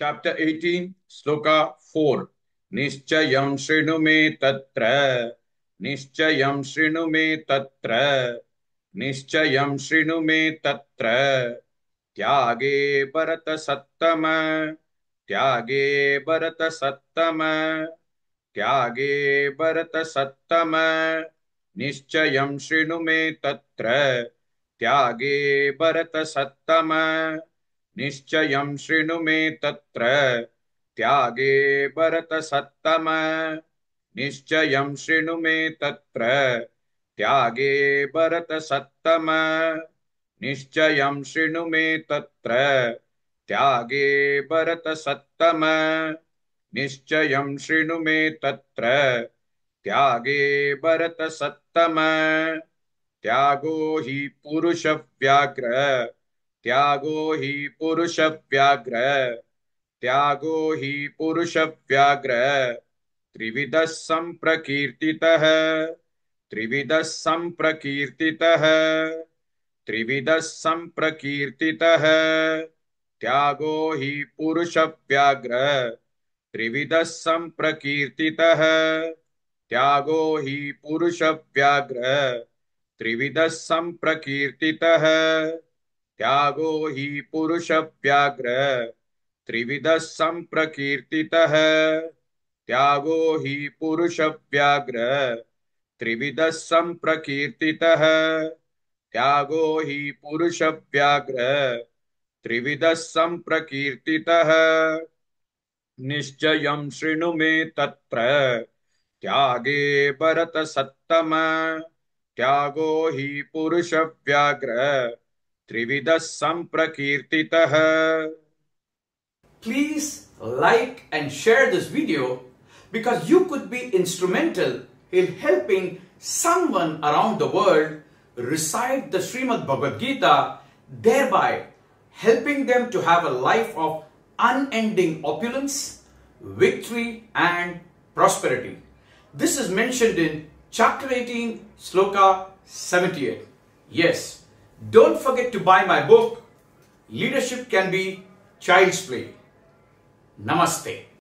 Chapter 18, Sloka 4. Nischayam shrinu me tatra. Nischayam shrinu me tatra. Nischayam shrinu me tatra. Tyage bharata sattama. Tyage bharata sattama. Tyage bharata sattama. Nischayam shrinu me tatra. Tyage bharata sattama. निश्चयं शृणु मे तत्र त्यागे भरतसत्तम निश्चयं शृणु मे तत्र त्यागे भरतसत्तम निश्चयं शृणु मे तत्र त्यागे भरतसत्तम निश्चयं शृणु मे तत्र त्यागे भरतसत्तम त्यागो हि पुरुषव्याघ्र त्यागो हि पुरुषव्याघ्र त्यागो हि पुरुषव्याघ्र त्रिविधः सम्प्रकीर्तितः त्रिविधः सम्प्रकीर्तितः त्रिविधः सम्प्रकीर्तितः त्यागो हि पुरुषव्याघ्र त्रिविधः सम्प्रकीर्तितः त्यागो हि पुरुषव्याघ्र त्रिविधः सम्प्रकीर्तितः त्यागो हि पुरुषव्याघ्र त्रिविधः सम्प्रकीर्तितः त्यागो हि पुरुषव्याघ्र त्रिविधः सम्प्रकीर्तितः त्यागो हि पुरुषव्याघ्र त्रिविधः सम्प्रकीर्तितः निश्चयं शृणु मे तत्र त्यागे भरतसत्तम त्यागो हि पुरुषव्याघ्र त्रिविधः सम्प्रकीर्तितः. Please like and share this video because you could be instrumental in helping someone around the world recite the Srimad Bhagavad Gita, thereby helping them to have a life of unending opulence, victory and prosperity. This is mentioned in chapter 18, sloka 78. Yes, don't forget to buy my book, Leadership Can Be Child's Play. Namaste.